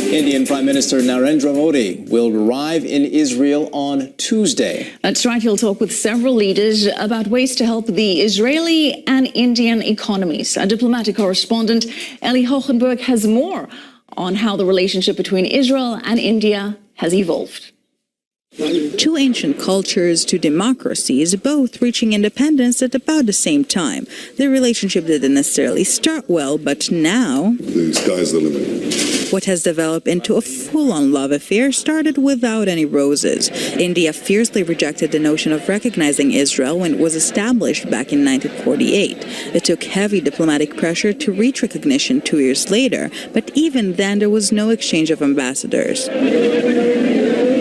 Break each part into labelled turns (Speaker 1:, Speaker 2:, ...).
Speaker 1: Indian Prime Minister Narendra Modi will arrive in Israel on Tuesday.
Speaker 2: That's right. He'll talk with several leaders about ways to help the Israeli and Indian economies. Our diplomatic correspondent Eli Hohenberg has more on how the relationship between Israel and India has evolved.
Speaker 3: Two ancient cultures, two democracies, both reaching independence at about the same time. Their relationship didn't necessarily start well, but now
Speaker 4: the sky's the limit.
Speaker 3: What has developed into a full-on love affair started without any roses. India fiercely rejected the notion of recognizing Israel when it was established back in 1948. It took heavy diplomatic pressure to reach recognition 2 years later, but even then there was no exchange of ambassadors.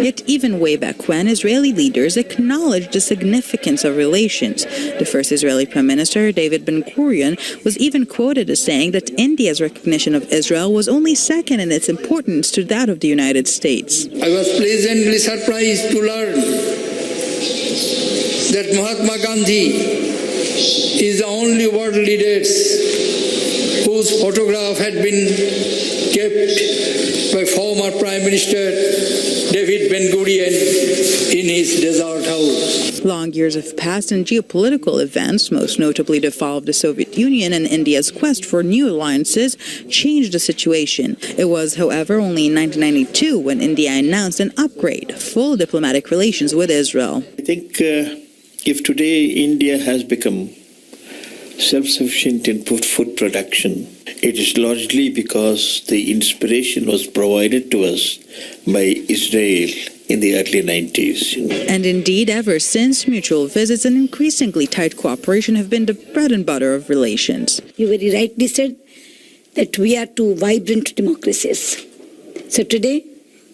Speaker 3: Yet even way back when, Israeli leaders acknowledged the significance of relations. The first Israeli Prime Minister, David Ben-Gurion, was even quoted as saying that India's recognition of Israel was only second in its importance to that of the United States.
Speaker 5: I was pleasantly surprised to learn that Mahatma Gandhi is the only world leader whose photograph had been kept by former Prime Minister David Ben-Gurion in his desert house.
Speaker 3: Long years have passed and geopolitical events, most notably the fall of the Soviet Union and India's quest for new alliances, changed the situation. It was, however, only in 1992 when India announced an upgrade, full diplomatic relations with Israel.
Speaker 6: I think if today India has become self-sufficient in food production, it is largely because the inspiration was provided to us by Israel in the early 90s.
Speaker 3: And indeed, ever since, mutual visits and increasingly tight cooperation have been the bread and butter of relations.
Speaker 7: You very rightly said that we are two vibrant democracies. So today,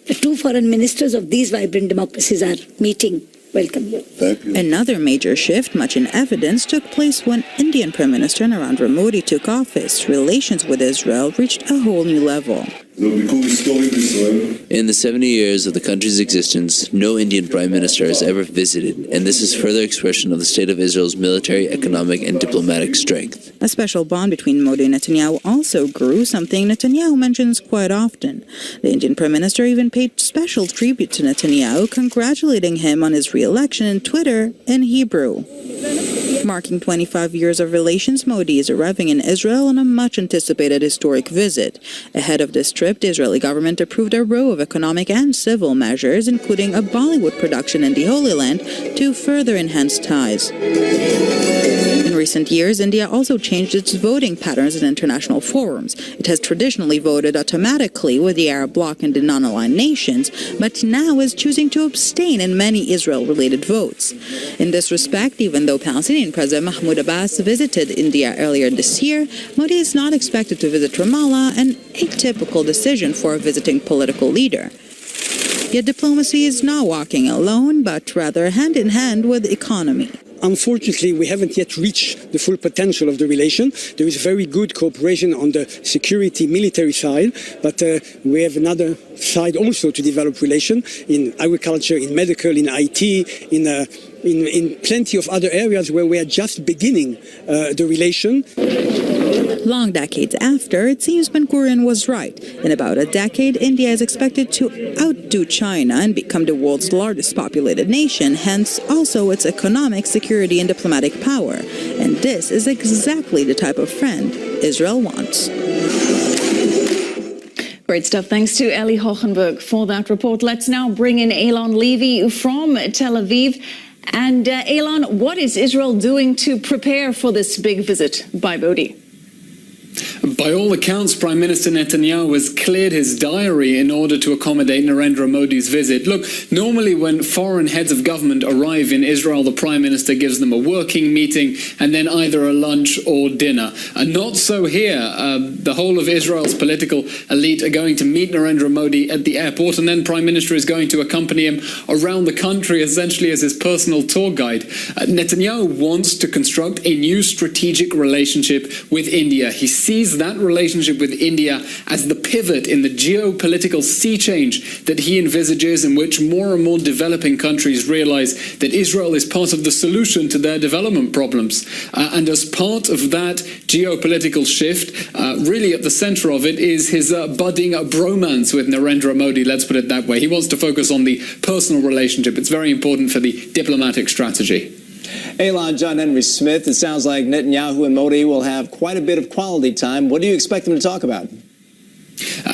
Speaker 7: the two foreign ministers of these vibrant democracies are meeting. Welcome you.
Speaker 4: Thank you.
Speaker 3: Another major shift, much in evidence, took place when Indian Prime Minister Narendra Modi took office. Relations with Israel reached a whole new level.
Speaker 8: In the 70 years of the country's existence, no Indian Prime Minister has ever visited, and this is further expression of the state of Israel's military, economic, and diplomatic strength.
Speaker 3: A special bond between Modi and Netanyahu also grew, something Netanyahu mentions quite often. The Indian Prime Minister even paid special tribute to Netanyahu, congratulating him on his re-election in Twitter in Hebrew. Marking 25 years of relations, Modi is arriving in Israel on a much-anticipated historic visit. Ahead of this trip, the Israeli government approved a row of economic and civil measures, including a Bollywood production in the Holy Land, to further enhance ties. In recent years, India also changed its voting patterns in international forums. It has traditionally voted automatically with the Arab bloc and the non-aligned nations, but now is choosing to abstain in many Israel-related votes. In this respect, even though Palestinian President Mahmoud Abbas visited India earlier this year, Modi is not expected to visit Ramallah, an atypical decision for a visiting political leader. Yet diplomacy is not walking alone, but rather hand in hand with economy.
Speaker 9: Unfortunately, we haven't yet reached the full potential of the relation. There is very good cooperation on the security military side, but we have another side also to develop relation in agriculture, in medical, in IT, in plenty of other areas where we are just beginning the relation.
Speaker 3: Long decades after, it seems Ben-Gurion was right. In about a decade, India is expected to outdo China and become the world's largest populated nation, hence also its economic, security, and diplomatic power. And this is exactly the type of friend Israel wants.
Speaker 2: Great stuff. Thanks to Eli Hohenberg for that report. Let's now bring in Eilon Levy from Tel Aviv. And Eilon, what is Israel doing to prepare for this big visit by Modi?
Speaker 10: By all accounts, Prime Minister Netanyahu has cleared his diary in order to accommodate Narendra Modi's visit. Look, normally when foreign heads of government arrive in Israel, the Prime Minister gives them a working meeting and then either a lunch or dinner. And not so here. The whole of Israel's political elite are going to meet Narendra Modi at the airport, and then Prime Minister is going to accompany him around the country essentially as his personal tour guide. Netanyahu wants to construct a new strategic relationship with India. He sees that relationship with India as the pivot in the geopolitical sea change that he envisages, in which more and more developing countries realize that Israel is part of the solution to their development problems. And as part of that geopolitical shift, really at the center of it is his budding bromance with Narendra Modi, let's put it that way. He wants to focus on the personal relationship. It's very important for the diplomatic strategy.
Speaker 1: Elon, John Henry Smith, it sounds like Netanyahu and Modi will have quite a bit of quality time. What do you expect them to talk about?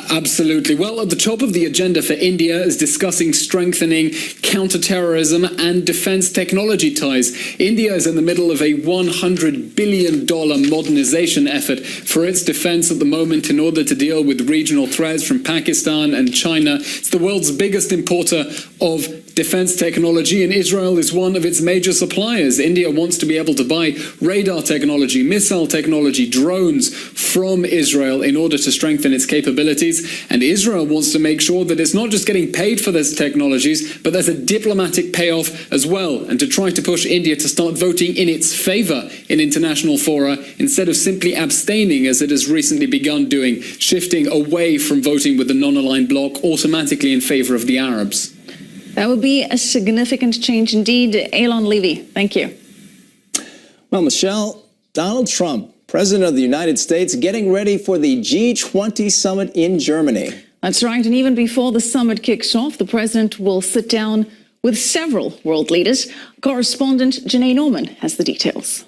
Speaker 10: Absolutely. Well, at the top of the agenda for India is discussing strengthening counterterrorism and defense technology ties. India is in the middle of a $100 billion modernization effort for its defense at the moment in order to deal with regional threats from Pakistan and China. It's the world's biggest importer of defense technology, and Israel is one of its major suppliers. India wants to be able to buy radar technology, missile technology, drones from Israel in order to strengthen its capabilities. And Israel wants to make sure that it's not just getting paid for these technologies, but there's a diplomatic payoff as well, and to try to push India to start voting in its favor in international fora instead of simply abstaining, as it has recently begun doing, shifting away from voting with the non-aligned bloc automatically in favor of the Arabs.
Speaker 2: That would be a significant change indeed. Elon Levy, thank you.
Speaker 1: Well, Michelle, Donald Trump, President of the United States, getting ready for the G20 summit in Germany.
Speaker 2: That's right. And even before the summit kicks off, the president will sit down with several world leaders. Correspondent Janae Norman has the details.